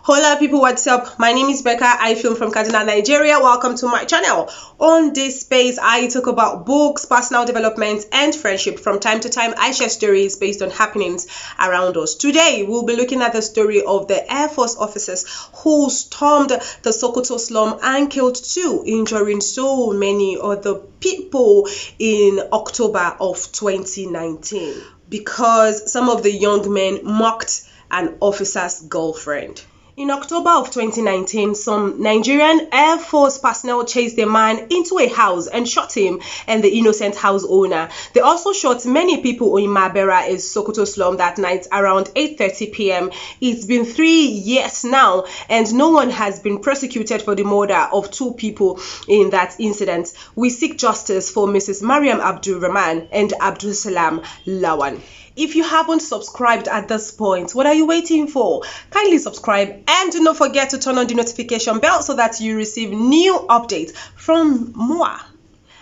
Hola people, what's up? My name is Becca. I film from Kaduna, Nigeria. Welcome to my channel. On this space, I talk about books, personal development, and friendship. From time to time, I share stories based on happenings around us. Today, we'll be looking at the story of the Air Force officers who stormed the Sokoto Slum and killed 2, injuring so many other people in October of 2019 because some of the young men mocked an officer's girlfriend. In October of 2019, some Nigerian Air Force personnel chased a man into a house and shot him and the innocent house owner. They also shot many people in Mabera, a Sokoto Slum, that night around 8:30 p.m. It's been 3 years now and no one has been prosecuted for the murder of 2 people in that incident. We seek justice for Mrs. Maryam Abulrahman and Abdulsalam Lawan. If you haven't subscribed at this point, what are you waiting for? Kindly subscribe and do not forget to turn on the notification bell so that you receive new updates from moi.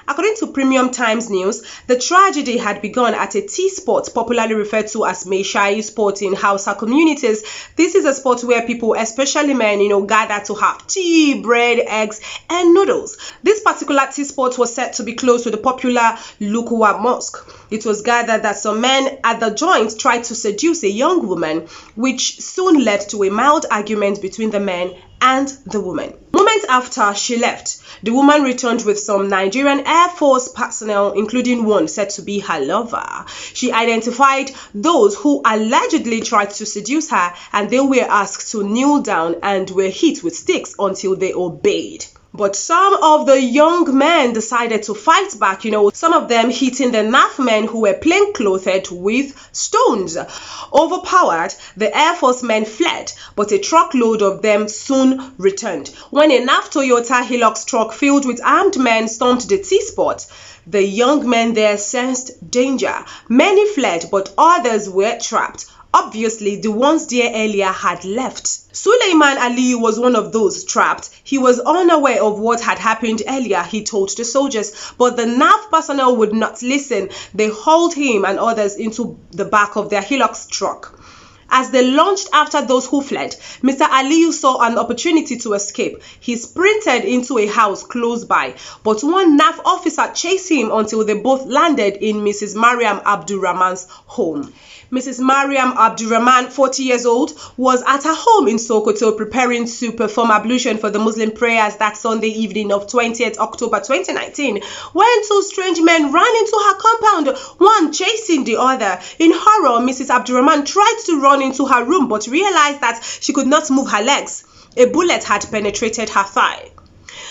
According to Premium Times News, the tragedy had begun at a tea spot popularly referred to as Meishai spot in Hausa communities. This is a spot where people, especially men, gather to have tea, bread, eggs, and noodles. This particular tea spot was said to be close to the popular Lukuwa Mosque. It was gathered that some men at the joint tried to seduce a young woman, which soon led to a mild argument between the men and the woman. Moments after she left, the woman returned with some Nigerian Air Force personnel, including one said to be her lover. She identified those who allegedly tried to seduce her, and they were asked to kneel down and were hit with sticks until they obeyed. But some of the young men decided to fight back, some of them hitting the NAF men who were plainclothed with stones. Overpowered, the Air Force men fled, but a truckload of them soon returned. When a NAF Toyota Hilux truck filled with armed men stormed the tea spot, the young men there sensed danger. Many fled, but others were trapped. Obviously, the ones there earlier had left. Suleiman Aliyu was one of those trapped. He was unaware of what had happened earlier, he told the soldiers, but the NAF personnel would not listen. They hauled him and others into the back of their Hilux truck. As they launched after those who fled, Mr. Aliyu saw an opportunity to escape. He sprinted into a house close by, but one NAF officer chased him until they both landed in Mrs. Maryam Abulrahman's home. Mrs. Maryam Abulrahman, 40 years old, was at her home in Sokoto preparing to perform ablution for the Muslim prayers that Sunday evening of 20th October 2019 when 2 strange men ran into her compound, one chasing the other. In horror, Mrs. Abulrahman tried to run into her room but realized that she could not move her legs. A bullet had penetrated her thigh.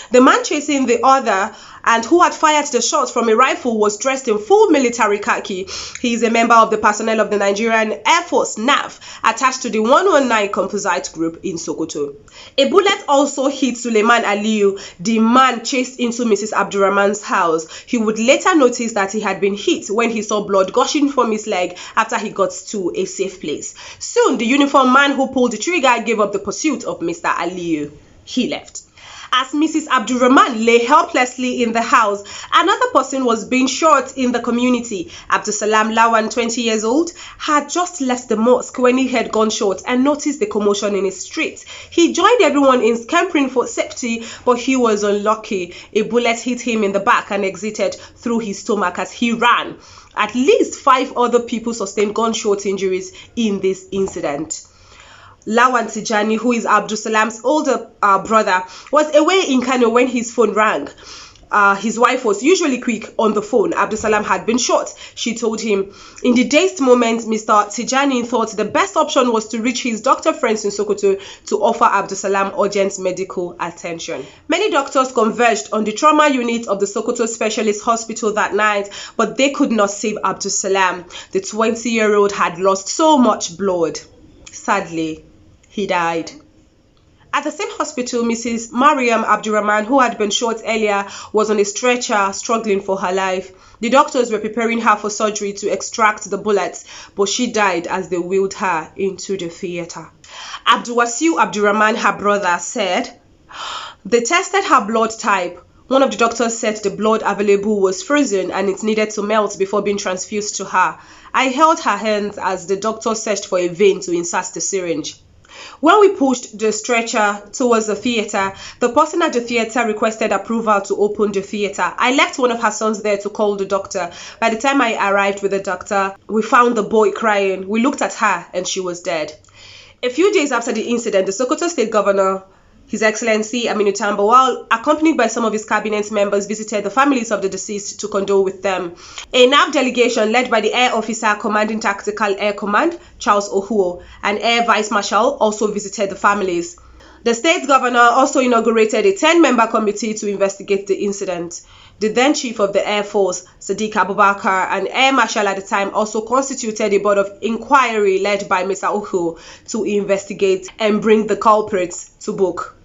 The man chasing the other and who had fired the shots from a rifle was dressed in full military khaki. He is a member of the personnel of the Nigerian Air Force (NAF) attached to the 119 Composite Group in Sokoto. A bullet also hit Suleiman Aliyu. The man chased into Mrs. Abdulrahman's house. He would later notice that he had been hit when he saw blood gushing from his leg after he got to a safe place. Soon, the uniformed man who pulled the trigger gave up the pursuit of Mr. Aliyu. He left. As Mrs. Abulrahman lay helplessly in the house, another person was being shot in the community. Abdulsalam Lawan, 20 years old, had just left the mosque when he heard gunshots and noticed the commotion in his street. He joined everyone in scampering for safety, but he was unlucky. A bullet hit him in the back and exited through his stomach as he ran. At least 5 other people sustained gunshot injuries in this incident. Lawan Tijani, who is Abdulsalam's older brother, was away in Kano when his phone rang. His wife was usually quick on the phone. Abdulsalam had been shot, she told him. In the dazed moment, Mr. Tijani thought the best option was to reach his doctor friends in Sokoto to offer Abdulsalam urgent medical attention. Many doctors converged on the trauma unit of the Sokoto Specialist Hospital that night, but they could not save Abdulsalam. The 20-year-old had lost so much blood. Sadly, he died. At the same hospital, Mrs. Maryam Abulrahman, who had been shot earlier, was on a stretcher struggling for her life. The doctors were preparing her for surgery to extract the bullets, but she died as they wheeled her into the theater. Abdulwasiu Abulrahman, her brother, said, "They tested her blood type. One of the doctors said the blood available was frozen and it needed to melt before being transfused to her. I held her hands as the doctor searched for a vein to insert the syringe. When we pushed the stretcher towards the theater, the person at the theater requested approval to open the theater. I left one of her sons there to call the doctor. By the time I arrived with the doctor, we found the boy crying. We looked at her and she was dead. A few days after the incident, the Sokoto State Governor, His Excellency Aminu Tambuwal, accompanied by some of his cabinet members, visited the families of the deceased to condole with them. A NAV delegation led by the Air Officer Commanding Tactical Air Command, Charles Ohuo, and Air Vice Marshal also visited the families. The state governor also inaugurated a 10-member committee to investigate the incident. The then Chief of the Air Force, Sadiq Abubakar, and Air Marshal at the time also constituted a board of inquiry led by Mr. Ohuo to investigate and bring the culprits to book.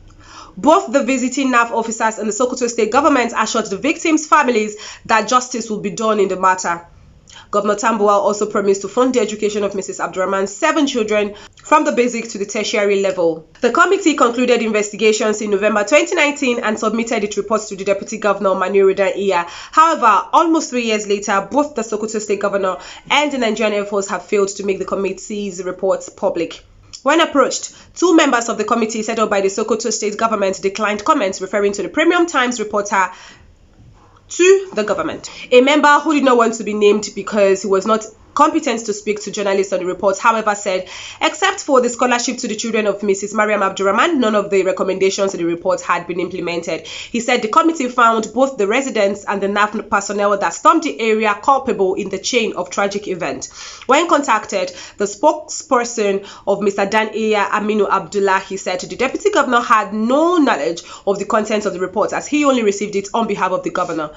Both the visiting NAV officers and the Sokoto state government assured the victims' families that justice will be done in the matter. Governor Tambuwal also promised to fund the education of Mrs. Abdulrahman's 7 children from the basic to the tertiary level. The committee concluded investigations in November 2019 and submitted its reports to the Deputy Governor Maryam. However, almost 3 years later, both the Sokoto state governor and the Nigerian Air Force have failed to make the committee's reports public. When approached, 2 members of the committee set up by the Sokoto state government declined comments, referring to the Premium Times reporter to the government. A member who did not want to be named because he was not competent to speak to journalists on the report, however, said, except for the scholarship to the children of Mrs. Maryam Abdulrahman, none of the recommendations in the report had been implemented. He said the committee found both the residents and the NAF personnel that stormed the area culpable in the chain of tragic event. When contacted, the spokesperson of Mr. Dan Iya Aminu Abdullah, he said the deputy governor had no knowledge of the contents of the report as he only received it on behalf of the governor.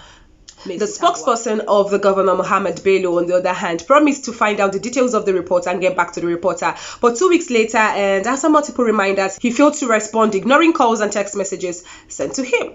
The spokesperson of the governor, Mohammed Bello, on the other hand, promised to find out the details of the report and get back to the reporter. But 2 weeks later, and after multiple reminders, he failed to respond, ignoring calls and text messages sent to him.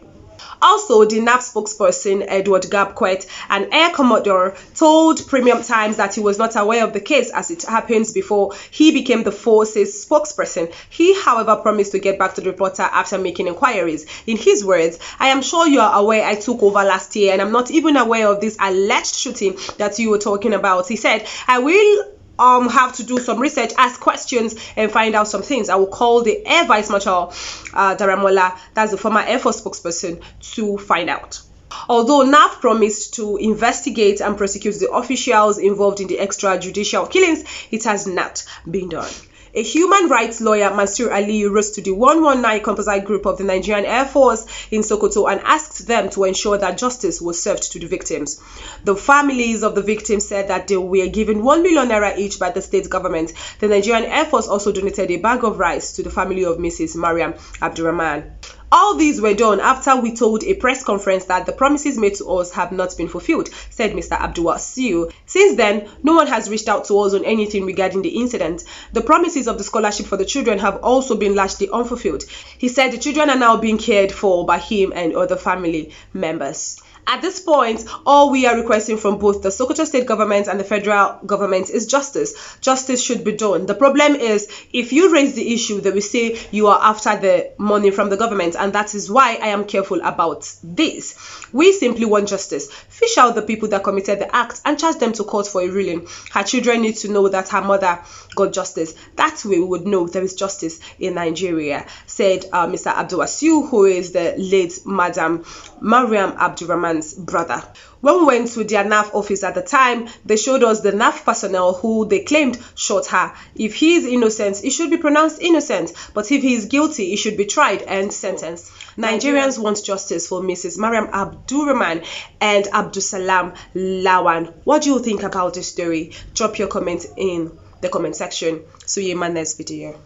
Also, the NAP spokesperson, Edward Gabquet, an Air Commodore, told Premium Times that he was not aware of the case as it happens before he became the force's spokesperson. He, however, promised to get back to the reporter after making inquiries. In his words, I am sure you are aware I took over last year and I'm not even aware of this alleged shooting that you were talking about. He said, I will have to do some research, ask questions, and find out some things. I will call the Air Vice Marshal Daramola, that's the former Air Force spokesperson, to find out. Although NAF promised to investigate and prosecute the officials involved in the extrajudicial killings, it has not been done. A human rights lawyer, Mansur Ali, rose to the 119 composite group of the Nigerian Air Force in Sokoto and asked them to ensure that justice was served to the victims. The families of the victims said that they were given 1 million naira each by the state government. The Nigerian Air Force also donated a bag of rice to the family of Mrs. Maryam Abdulrahman. All these were done after we told a press conference that the promises made to us have not been fulfilled, said Mr. Abdulsalam. Since then, no one has reached out to us on anything regarding the incident. The promises of the scholarship for the children have also been largely unfulfilled. He said the children are now being cared for by him and other family members. At this point, all we are requesting from both the Sokoto state government and the federal government is justice. Justice should be done. The problem is, if you raise the issue, they will say you are after the money from the government, and that is why I am careful about this. We simply want justice. Fish out the people that committed the act and charge them to court for a ruling. Her children need to know that her mother got justice. That way we would know there is justice in Nigeria, said Mr. Abdulsalam, who is the late Madam Maryam Abdulrahman's brother. When we went to their NAF office at the time, they showed us the NAF personnel who they claimed shot her. If he is innocent, he should be pronounced innocent. But if he is guilty, he should be tried and sentenced. Nigerians want justice for Mrs. Maryam Abulrahman and Abdulsalam Lawan. What do you think about this story? Drop your comment in the comment section. See you in my next video.